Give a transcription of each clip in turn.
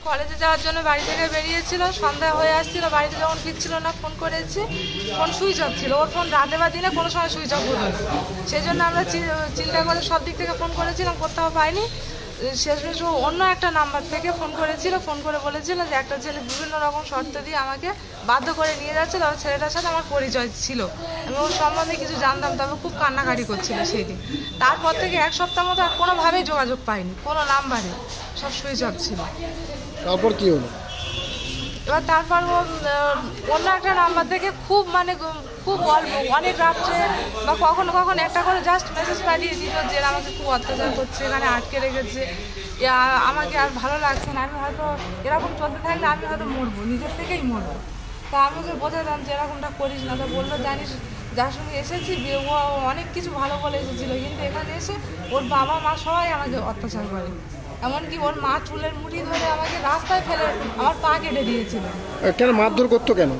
কলেজে যাওয়ার জন্য বাড়ি থেকে বেরিয়েছিল, সন্ধ্যা হয়ে আসছিল, বাড়িতে যখন ফিরছিল না ফোন করেছি, ফোন সুইচ অফ ছিল। ওর ফোন রাতে বা দিনে কোনো সময় সুইচ অফ হতো না, সেই জন্য আমরা চিন্তা করে সব দিক থেকে ফোন করেছিলাম, কোথাও পাইনি। শেষমেশ অন্য একটা নাম্বার থেকে ফোন করেছিল, ফোন করে বলেছিল যে একটা ছেলে বিভিন্ন রকম শর্ত দিয়ে আমাকে বাধ্য করে নিয়ে যাচ্ছে, তবে ছেলেটার সাথে আমার পরিচয় ছিল, আমি ওর সম্বন্ধে কিছু জানতাম, তবে খুব কান্নাকাটি করছিল সেই দিন। তারপর থেকে এক সপ্তাহ মতো আর কোনোভাবেই যোগাযোগ পাইনি, কোনো নাম্বারে, সব সুইচ অফ ছিল। তারপর কি হলো? এবার তারপর ও অন্য একটা নাম্বার থেকে খুব খুব অল্প অনেক রাত্রে বা কখনো কখনো একটা করে জাস্ট মেসেজ পাঠিয়ে দিত যে আমাকে খুব অত্যাচার করছে, এখানে আটকে রেখেছে, আমাকে আর ভালো লাগছে না, আমি হয়তো এরকম চলতে থাকলে আমি হয়তো মরবো, নিজের থেকেই মরবো। তা আমি ওকে বোঝাতাম যে এরকমটা করিস না। তো বললো জানিস যার সঙ্গে এসেছি ও অনেক কিছু ভালো বলে এসেছিলো, কিন্তু এখানে এসে ওর বাবা মা সবাই আমাকে অত্যাচার করে, এমনকি ওর মা চুলের মুঠি ধরে আমাকে রাস্তায় ফেলে আমার পা কেটে দিয়েছিল। কেন মারধর করতো? কেন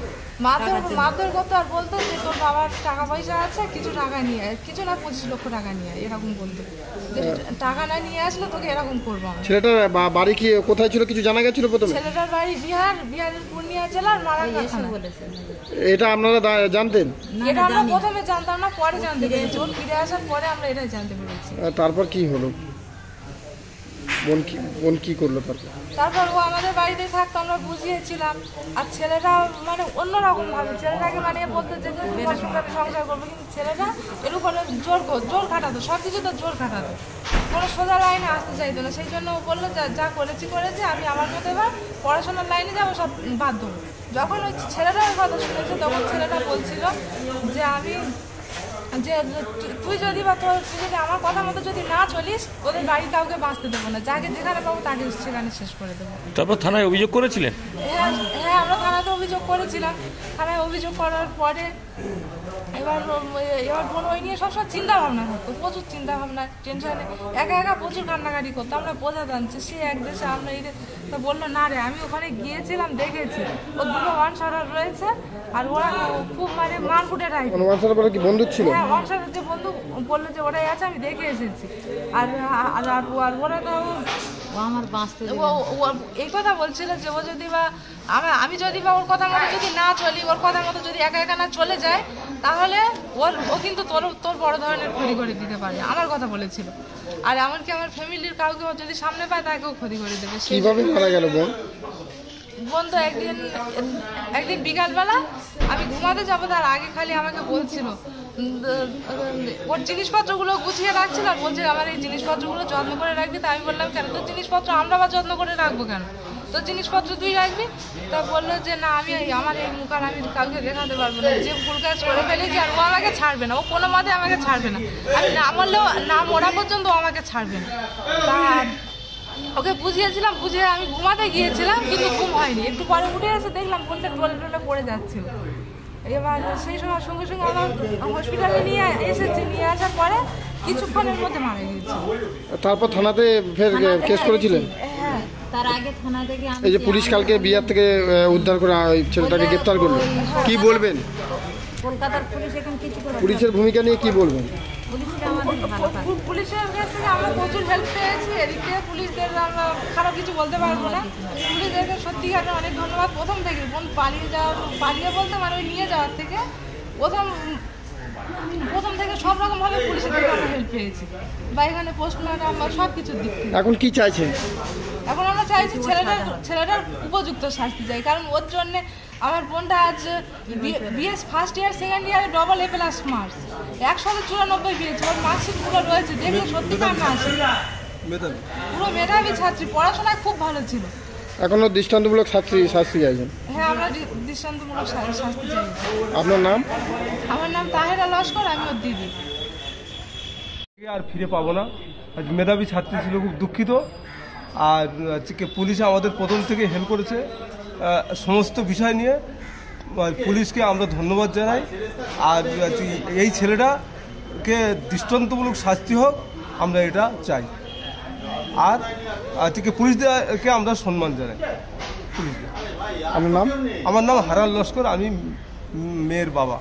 মারধর করতো? আর বলতো যে তোর বাবার টাকা পয়সা আছে, কিছু টাকা নিয়ে, কিছু না 25 লক্ষ টাকা নিয়ে, এরকম বলতো যে টাকা না নিয়ে আসলে তোকে এরকম করবো। ছেলেটার বাড়ি কি কোথায় ছিল কিছু জানা গেছিল প্রথমে? ছেলেটার বাড়ি বিহারের পূর্ণিয়া জেলার মারাঙ্গা থানা। এটা আপনারা জানতেন? এটা আমরা প্রথমে জানতাম না, পরে জানতে পেরেছি, ওর ফিরে আসার পরে আমরা এটাই জানতে পেরেছি। তারপর কি হলো? বোন কি করলো তারপর ও আমাদের বাড়িতে থাকতো, আমরা বুঝিয়েছিলাম। আর ছেলেটা অন্যরকম ভাবে ছেলেটাকে বলতো যে তোমার সঙ্গে আমি সংসার করবো, কিন্তু ছেলেটা এর উপরে জোর খাটাতো, সব কিছু তো জোর খাটাতো, কোনো সোজা লাইনে আসতে চাইতো না। সেই জন্য ও বললো যা করেছি আমি আমার মতো এবার পড়াশোনার লাইনে যাবো, সব বাদ দেবো। যখন ওই ছেলেটার কথা শুনেছে তখন ছেলেটা বলছিল যে যে তুই যদি আমার কথা মতো যদি না চলিস, ওদের বাড়ি কাউকে বাঁচতে দেবো না, যাকে যেখানে পাবো তাকে সেখানে শেষ করে দেবো। তারপর থানায় অভিযোগ করেছিলেন? হ্যাঁ, আমরা থানাতে অভিযোগ করেছিলাম। থানায় অভিযোগ করার পরে এবার বোন ওই নিয়ে সবসময় চিন্তা ভাবনা করতো, প্রচুর চিন্তা ভাবনা, টেনশনে একা প্রচুর কান্নাকাটি করতো। আমরা বোঝাতাম যে সে এক দেশে, আমরা তা বললো না রে, আমি ওখানে গিয়েছিলাম, দেখেছি ওর দুটো ওয়ানশাটার রয়েছে, আর ওরা খুব মারকুটে টাইপ। কি বন্ধু ছিল? হ্যাঁ, ওয়ানশাটার যে বন্ধু বললো যে ওরাই আছে, আমি দেখে এসেছি। আর ওরা তো আমার বাঁচতে এই কথা বলছিল যে ও যদি বা আমি যদি বা ওর কথা মতো যদি না চলি, ওর কথা মতো যদি একা না চলে যায়, তাহলে ও কিন্তু তোর বড় ধরনের ক্ষতি করে দিতে পারে, আমার কথা বলেছিল। আর এমনকি আমার ফ্যামিলির কাউকে যদি সামনে পায় তাকেও ক্ষতি করে দেবে। কিভাবে মারা গেল বোন তো একদিন বিকালবেলা আমি ঘুমাতে যাবো, তার আগে খালি আমাকে বলছিল, ওর জিনিসপত্রগুলো গুছিয়ে রাখছিল আর বলছে আমার এই জিনিসপত্রগুলো যত্ন করে রাখবি। তা আমি বললাম কেন তোর জিনিসপত্র আমরা আবার যত্ন করে রাখবো কেন, তোর জিনিসপত্র তুই রাখবি। তা বললো যে না, আমার এই মুখ আর আমি কাউকে দেখাতে পারবো না, যে ভুল কাজ করে ফেলেছি, আর ও আমাকে ছাড়বে না, ও কোনো মতে আমাকে ছাড়বে না, আমি না মরলেও না মরা পর্যন্ত ও আমাকে ছাড়বে না। আর ওকে বুঝিয়েছিলাম, বুঝিয়ে আমি ঘুমাতে গিয়েছিলাম, কিন্তু ঘুম হয়নি। একটু পরে উঠে এসে দেখলাম বোনটা টলে পড়ে যাচ্ছিল। এবার সেই সময় সঙ্গে সঙ্গে আমার হসপিটালে নিয়ে এসেছি, নিয়ে আসার পরে কিছুক্ষণের মধ্যে মারা গিয়েছে। তারপর থানাতে ফের কেস করেছিলেন? হ্যাঁ, তার আগে থানা থেকে এই যে পুলিশ কালকে বিহার থেকে উদ্ধার করে ওই ছেলেটাকে গ্রেফতার করলো, কি বলবেন? কলকাতার পুলিশ এখন কিছু করে, পুলিশের ভূমিকা নিয়ে কি বলবেন? পুলিশের কাছ থেকে আমরা প্রচুর হেল্প পেয়েছি, এদিক থেকে পুলিশদের আমরা খারাপ কিছু বলতে পারবো না। পুলিশদেরকে সত্যিকারে অনেক ধন্যবাদ। প্রথম থেকে বোন পালিয়ে বলতে ওই নিয়ে যাওয়ার থেকে প্রথম থেকে সব রকমভাবে পুলিশের থেকে আমরা হেল্প পেয়েছি, বা এখানে পোস্টমর্টম বা সব কিছুর দিক থেকে। এখন কি চাইছেন? এখন আমরা চাইছি ছেলেটার উপযুক্ত শাস্তি চাই, কারণ ওর জন্য আমার বোনটা আজ বিএস ফার্স্ট ইয়ার সেকেন্ড ইয়ারে ডবল A+ মার্কস, 194 পেয়েছে, ওর মার্কশিটগুলো রয়েছে, দেখলে সত্যিকার না আছে, পুরো মেধাবী ছাত্রী, পড়াশোনায় খুব ভালো ছিল। এখনো দৃষ্টান্তমূলক শাস্তি চাইছেন? হ্যাঁ, আমরা দৃষ্টান্তমূলক শাস্তি চাই। আপনার নাম? আমার নাম তাহেরা লস্কর, আমি ওর দিদি। আর ফিরে পাবো না, মেধাবী ছাত্রী ছিল, খুব দুঃখিত। আর পুলিশ আমাদের প্রথম থেকে হেল্প করেছে সমস্ত বিষয় নিয়ে, পুলিশকে আমরা ধন্যবাদ জানাই। আর এই ছেলেটাকে দৃষ্টান্তমূলক শাস্তি হোক, আমরা এটা চাই। আর পুলিশদেরকে আমরা সম্মান জানাই। পুলিশকে। আমার নাম হারাল লস্কর, আমি মেয়ের বাবা।